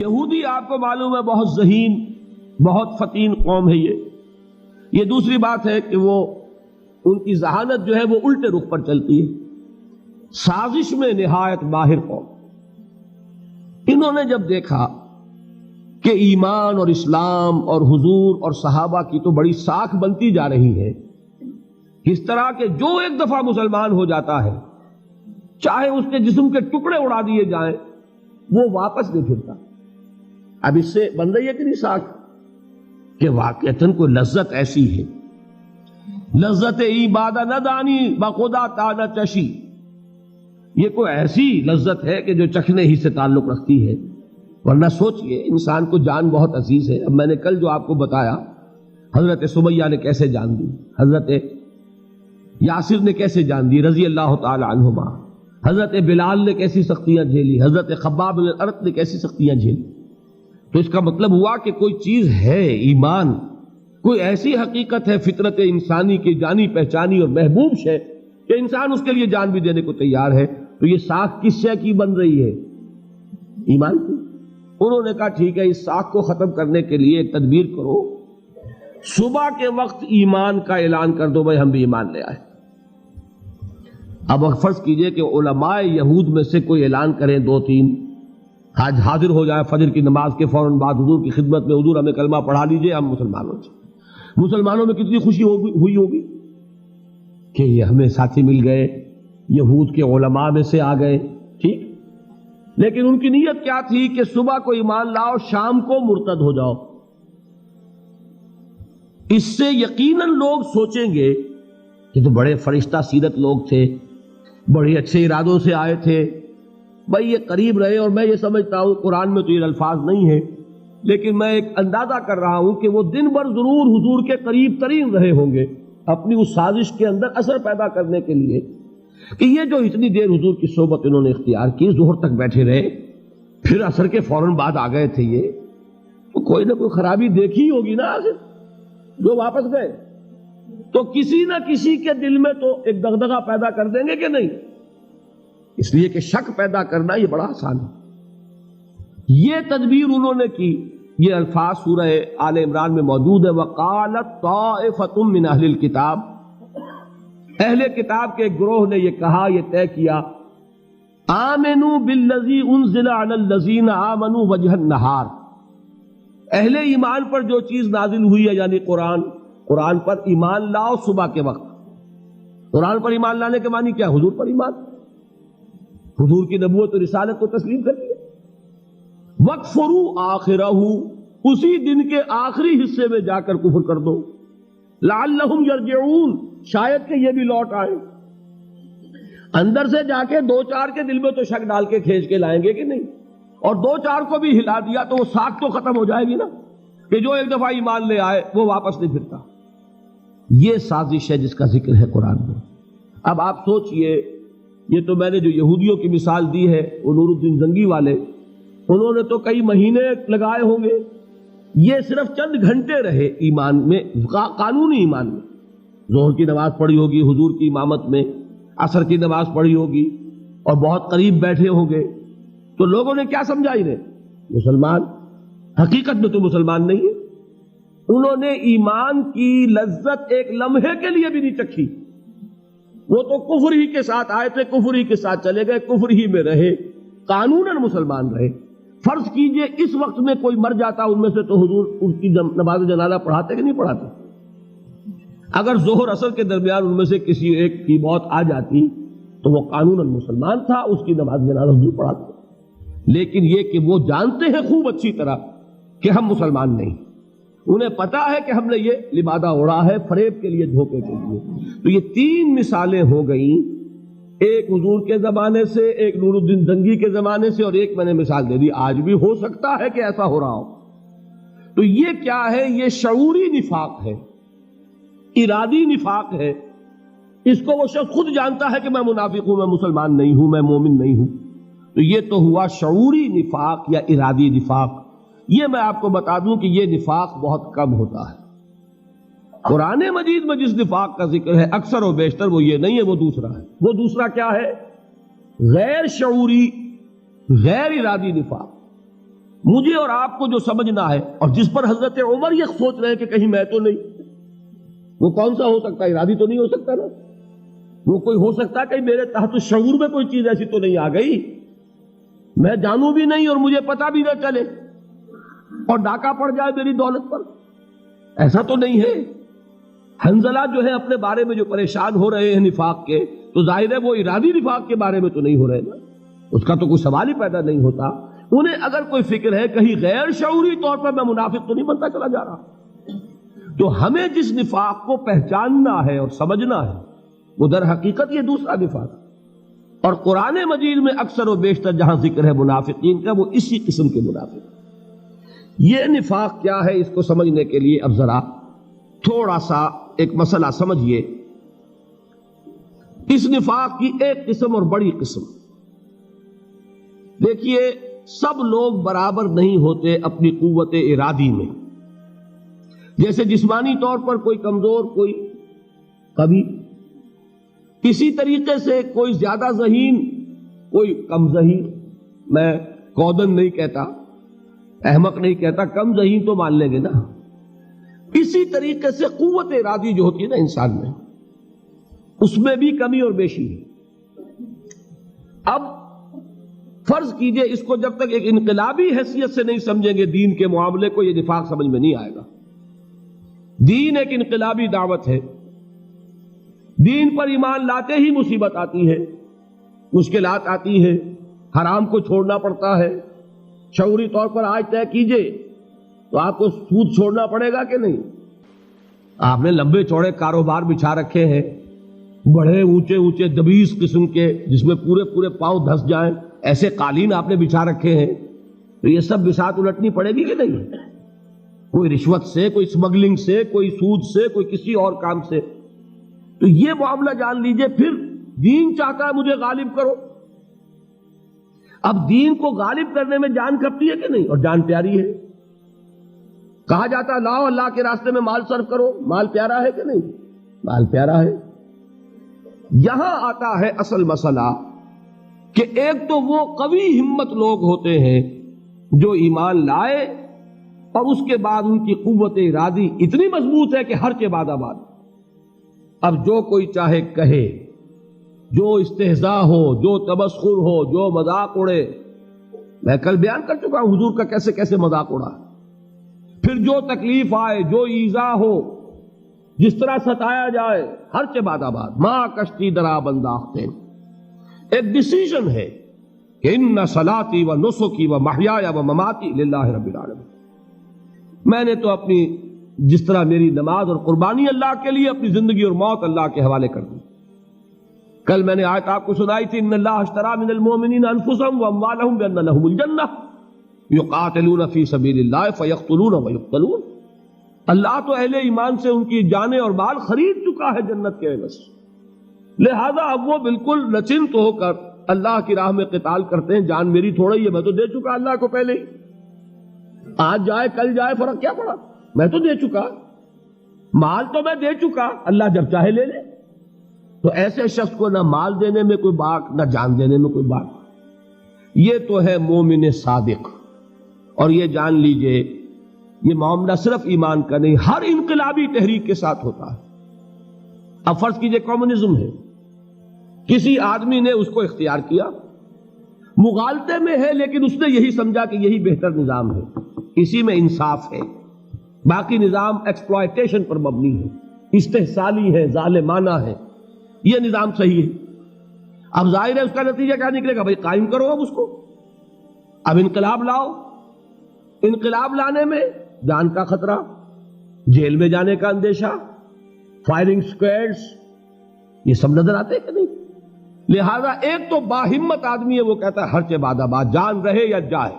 یہودی آپ کو معلوم ہے بہت ذہین، بہت فتین قوم ہے یہ دوسری بات ہے کہ وہ ان کی ذہانت جو ہے وہ الٹے رخ پر چلتی ہے، سازش میں نہایت ماہر قوم۔ انہوں نے جب دیکھا کہ ایمان اور اسلام اور حضور اور صحابہ کی تو بڑی ساکھ بنتی جا رہی ہے، اس طرح کہ جو ایک دفعہ مسلمان ہو جاتا ہے چاہے اس کے جسم کے ٹکڑے اڑا دیے جائیں وہ واپس نہیں پھرتا۔ اب اس سے بن رہی ہے کہ نہیں ساکھ کہ واقعتاً کوئی لذت ایسی ہے، لذت عبادہ نہ دانی بخدا تانا چشی، یہ کوئی ایسی لذت ہے کہ جو چکھنے ہی سے تعلق رکھتی ہے، ورنہ سوچئے انسان کو جان بہت عزیز ہے۔ اب میں نے کل جو آپ کو بتایا حضرت سمیہ نے کیسے جان دی، حضرت یاسر نے کیسے جان دی رضی اللہ تعالی عنہما، حضرت بلال نے کیسی سختیاں جھیلی، حضرت خباب بن الارت نے کیسی سختیاں جھیلی۔ تو اس کا مطلب ہوا کہ کوئی چیز ہے ایمان، کوئی ایسی حقیقت ہے فطرت انسانی کی جانی پہچانی اور محبوب شے کہ انسان اس کے لیے جان بھی دینے کو تیار ہے۔ تو یہ ساکھ کس شے کی بن رہی ہے؟ ایمان کی۔ انہوں نے کہا ٹھیک ہے، اس ساکھ کو ختم کرنے کے لیے ایک تدبیر کرو، صبح کے وقت ایمان کا اعلان کر دو، بھائی ہم بھی ایمان لے آئے۔ اب فرض کیجئے کہ علماء یہود میں سے کوئی اعلان کریں، دو تین آج حاضر ہو جائے فجر کی نماز کے فوراً بعد حضور کی خدمت میں، حضور ہمیں کلمہ پڑھا لیجئے، ہم مسلمان ہو جائیں۔ مسلمانوں میں کتنی خوشی ہوئی ہوگی کہ یہ ہمیں ساتھی مل گئے، یہود کے علماء میں سے آ گئے، ٹھیک۔ لیکن ان کی نیت کیا تھی کہ صبح کو ایمان لاؤ، شام کو مرتد ہو جاؤ۔ اس سے یقیناً لوگ سوچیں گے کہ تو بڑے فرشتہ سیرت لوگ تھے، بڑے اچھے ارادوں سے آئے تھے، بھائی یہ قریب رہے۔ اور میں یہ سمجھتا ہوں قرآن میں تو یہ الفاظ نہیں ہے، لیکن میں ایک اندازہ کر رہا ہوں کہ وہ دن بھر ضرور حضور کے قریب ترین رہے ہوں گے اپنی اس سازش کے اندر اثر پیدا کرنے کے لیے کہ یہ جو اتنی دیر حضور کی صحبت انہوں نے اختیار کی، ظہر تک بیٹھے رہے، پھر عصر کے فوراً بعد آ گئے تھے، یہ تو کوئی نہ کوئی خرابی دیکھی ہوگی نا آخر جو واپس گئے، تو کسی نہ کسی کے دل میں تو ایک دغدغہ پیدا کر دیں گے کہ نہیں۔ اس لیے کہ شک پیدا کرنا یہ بڑا آسان ہے۔ یہ تدبیر انہوں نے کی، یہ الفاظ سورہ آل عمران میں موجود ہے، وَقَالَتْ طَائِفَةٌ مِّنْ أَهْلِ الْكِتَابِ، اہل کتاب کے گروہ نے یہ کہا، یہ طے کیا، آمنوا بالذی انزل علی الذین آمنوا وجہ النہار، اہل ایمان پر جو چیز نازل ہوئی ہے یعنی قرآن پر ایمان لاؤ صبح کے وقت۔ قرآن پر ایمان لانے کے معنی کیا؟ حضور پر ایمان، حضور کی نبوت اور رسالت کو تسلیم کر لیا۔ وَاکْفُرُوا آخِرَهُ، اسی دن کے آخری حصے میں جا کر کفر کر دو، لَعَلَّهُمْ يَرْجِعُونَ، شاید کہ یہ بھی لوٹ آئے۔ اندر سے جا کے دو چار کے دل میں تو شک ڈال کے کھینچ کے لائیں گے کہ نہیں، اور دو چار کو بھی ہلا دیا تو وہ ساکھ تو ختم ہو جائے گی نا، کہ جو ایک دفعہ ایمان لے آئے وہ واپس نہیں پھرتا۔ یہ سازش ہے جس کا ذکر ہے قرآن میں۔ اب آپ سوچئے، یہ تو میں نے جو یہودیوں کی مثال دی ہے، وہ نور الدین زنگی والے، انہوں نے تو کئی مہینے لگائے ہوں گے، یہ صرف چند گھنٹے رہے ایمان میں، قانونی ایمان میں۔ ظہر کی نماز پڑھی ہوگی حضور کی امامت میں، عصر کی نماز پڑھی ہوگی، اور بہت قریب بیٹھے ہوں گے، تو لوگوں نے کیا سمجھا انہیں؟ مسلمان۔ حقیقت میں تو مسلمان نہیں ہے۔ انہوں نے ایمان کی لذت ایک لمحے کے لیے بھی نہیں چکھی، وہ تو کفر ہی کے ساتھ آئے تھے، کفر ہی کے ساتھ چلے گئے، کفر ہی میں رہے، قانوناً مسلمان رہے۔ فرض کیجئے اس وقت میں کوئی مر جاتا ان میں سے تو حضور اس کی نماز جنازہ پڑھاتے کہ نہیں پڑھاتے؟ اگر ظہر عصر کے درمیان ان میں سے کسی ایک کی موت آ جاتی تو وہ قانوناً مسلمان تھا، اس کی نماز جنازہ حضور پڑھاتے۔ لیکن یہ کہ وہ جانتے ہیں خوب اچھی طرح کہ ہم مسلمان نہیں، انہیں پتا ہے کہ ہم نے یہ لبادہ اڑا ہے فریب کے لیے، دھوکے کے لیے۔ تو یہ تین مثالیں ہو گئیں، ایک حضور کے زمانے سے، ایک نور الدین زنگی کے زمانے سے، اور ایک میں نے مثال دے دی آج بھی ہو سکتا ہے کہ ایسا ہو رہا ہو۔ تو یہ کیا ہے؟ یہ شعوری نفاق ہے، ارادی نفاق ہے۔ اس کو وہ شخص خود جانتا ہے کہ میں منافق ہوں، میں مسلمان نہیں ہوں، میں مومن نہیں ہوں۔ تو یہ تو ہوا شعوری نفاق یا ارادی نفاق۔ یہ میں آپ کو بتا دوں کہ یہ نفاق بہت کم ہوتا ہے۔ قرآن مجید میں جس نفاق کا ذکر ہے اکثر و بیشتر وہ یہ نہیں ہے، وہ دوسرا ہے۔ وہ دوسرا کیا ہے؟ غیر شعوری، غیر ارادی نفاق۔ مجھے اور آپ کو جو سمجھنا ہے، اور جس پر حضرت عمر یہ سوچ رہے ہیں کہ کہیں میں تو نہیں، وہ کون سا ہو سکتا ہے؟ ارادی تو نہیں ہو سکتا نا، وہ کوئی ہو سکتا ہے کہ میرے تحت شعور میں کوئی چیز ایسی تو نہیں آ گئی، میں جانوں بھی نہیں اور مجھے پتا بھی نہ چلے اور ڈاکہ پڑ جائے میری دولت پر، ایسا تو نہیں ہے۔ حنظلہ جو ہے اپنے بارے میں جو پریشان ہو رہے ہیں نفاق کے، تو ظاہر ہے وہ ارادی نفاق کے بارے میں تو نہیں ہو رہے نا، اس کا تو کوئی سوال ہی پیدا نہیں ہوتا۔ انہیں اگر کوئی فکر ہے کہیں غیر شعوری طور پر میں منافق تو نہیں بنتا چلا جا رہا، تو ہمیں جس نفاق کو پہچاننا ہے اور سمجھنا ہے وہ در حقیقت یہ دوسرا نفاق، اور قرآن مجید میں اکثر و بیشتر جہاں ذکر ہے منافقین کا وہ اسی قسم کے منافق۔ یہ نفاق کیا ہے اس کو سمجھنے کے لیے اب ذرا تھوڑا سا ایک مسئلہ سمجھیے۔ اس نفاق کی ایک قسم اور بڑی قسم، دیکھیے سب لوگ برابر نہیں ہوتے اپنی قوت ارادی میں، جیسے جسمانی طور پر کوئی کمزور کوئی قوی، اسی طریقے سے کوئی زیادہ ذہین کوئی کم ذہین، میں کودن نہیں کہتا، احمق نہیں کہتا، کم ذہین تو مان لیں گے نا۔ اسی طریقے سے قوت ارادی جو ہوتی ہے نا انسان میں، اس میں بھی کمی اور بیشی ہے۔ اب فرض کیجئے اس کو جب تک ایک انقلابی حیثیت سے نہیں سمجھیں گے دین کے معاملے کو، یہ نفاق سمجھ میں نہیں آئے گا۔ دین ایک انقلابی دعوت ہے، دین پر ایمان لاتے ہی مصیبت آتی ہے، مشکلات آتی ہے، حرام کو چھوڑنا پڑتا ہے۔ شعوری طور پر آج طے کیجئے تو آپ کو سود چھوڑنا پڑے گا کہ نہیں؟ آپ نے لمبے چوڑے کاروبار بچھا رکھے ہیں، بڑے اونچے اونچے دبیس قسم کے جس میں پورے پورے پاؤں دھس جائیں، ایسے قالین آپ نے بچھا رکھے ہیں، تو یہ سب بساط الٹنی پڑے گی کہ نہیں؟ کوئی رشوت سے، کوئی اسمگلنگ سے، کوئی سود سے، کوئی کسی اور کام سے۔ تو یہ معاملہ جان لیجئے، پھر دین چاہتا ہے مجھے غالب کرو۔ اب دین کو غالب کرنے میں جان کھپتی ہے کہ نہیں؟ اور جان پیاری ہے۔ کہا جاتا ہے لاؤ اللہ کے راستے میں مال صرف کرو، مال پیارا ہے کہ نہیں؟ مال پیارا ہے۔ یہاں آتا ہے اصل مسئلہ کہ ایک تو وہ قوی ہمت لوگ ہوتے ہیں جو ایمان لائے اور اس کے بعد ان کی قوت ارادی اتنی مضبوط ہے کہ ہر کے بعد آباد۔ اب جو کوئی چاہے کہے، جو استہزاء ہو، جو تمسخر ہو، جو مذاق اڑے، میں کل بیان کر چکا ہوں حضور کا کیسے کیسے مذاق اڑا، پھر جو تکلیف آئے، جو ایذا ہو، جس طرح ستایا جائے، ہر کے بعد آباد۔ ماں کشتی درا بنداختے، ایک ڈیسیژن ہے کہ ان صلاتی و نسکی و محیایا و مماتی للہ رب العالمین، میں نے تو اپنی جس طرح میری نماز اور قربانی اللہ کے لیے، اپنی زندگی اور موت اللہ کے حوالے کر دی۔ کل میں نے آیت آپ کو سنائی تھی، ان اللہ اشترى من المؤمنین انفسهم واموالهم بان لهم الجنہ یقاتلون فی سبیل اللہ فیقتلون ویقتلون، اللہ تو اہل ایمان سے ان کی جانیں اور مال خرید چکا ہے جنت کے عوض، لہذا اب وہ بالکل نچنت ہو کر اللہ کی راہ میں قتال کرتے ہیں۔ جان میری تھوڑی ہے، میں تو دے چکا اللہ کو پہلے ہی، آج جائے کل جائے فرق کیا پڑا، میں تو دے چکا، مال تو میں دے چکا، اللہ جب چاہے لے لے۔ تو ایسے شخص کو نہ مال دینے میں کوئی بات، نہ جان دینے میں کوئی بات، یہ تو ہے مومن صادق۔ اور یہ جان لیجئے یہ معاملہ صرف ایمان کا نہیں، ہر انقلابی تحریک کے ساتھ ہوتا ہے۔ اب فرض کیجئے کمیونزم ہے، کسی آدمی نے اس کو اختیار کیا، مغالطے میں ہے لیکن اس نے یہی سمجھا کہ یہی بہتر نظام ہے، اسی میں انصاف ہے، باقی نظام ایکسپلائٹیشن پر مبنی ہے، استحصالی ہے، ظالمانہ ہے، یہ نظام صحیح ہے۔ اب ظاہر ہے اس کا نتیجہ کیا نکلے گا؟ بھائی قائم کرو اب اس کو، اب انقلاب لاؤ۔ انقلاب لانے میں جان کا خطرہ، جیل میں جانے کا اندیشہ، فائرنگ سکویڈز، یہ سب نظر آتے ہیں کہ نہیں؟ لہذا ایک تو باہمت آدمی ہے، وہ کہتا ہے ہر چے بعد آباد، جان رہے یا جائے،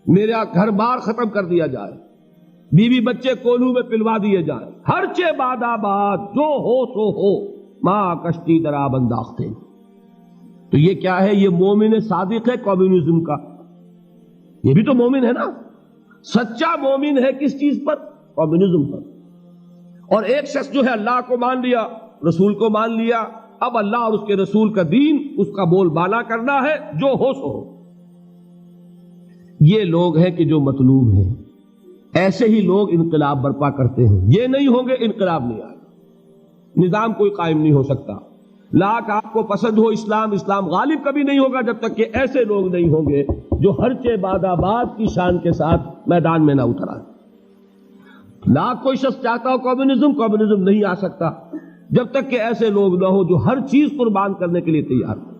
میرا گھر بار ختم کر دیا جائے، بیوی بچے کولوں میں پلوا دیے جائیں، ہر چے بعد آباد، جو ہو سو ہو، ماں کشتی درا بنداختے۔ تو یہ کیا ہے؟ یہ مومن صادق ہے کمیونزم کا، یہ بھی تو مومن ہے نا۔ سچا مومن ہے کس چیز پر؟ کمیونزم پر۔ اور ایک شخص جو ہے اللہ کو مان لیا، رسول کو مان لیا، اب اللہ اور اس کے رسول کا دین، اس کا بول بالا کرنا ہے، جو ہو سو ہو۔ یہ لوگ ہیں کہ جو مطلوب ہیں، ایسے ہی لوگ انقلاب برپا کرتے ہیں، یہ نہیں ہوں گے انقلاب نہیں آئے گا، نظام کوئی قائم نہیں ہو سکتا۔ لاکھ آپ کو پسند ہو اسلام، اسلام غالب کبھی نہیں ہوگا جب تک کہ ایسے لوگ نہیں ہوں گے جو ہرچے باد آباد کی شان کے ساتھ میدان میں نہ اتر آئے۔ لاکھ کوئی شخص چاہتا ہو کمیونزم نہیں آ سکتا جب تک کہ ایسے لوگ نہ ہو جو ہر چیز قربان کرنے کے لیے تیار ہو۔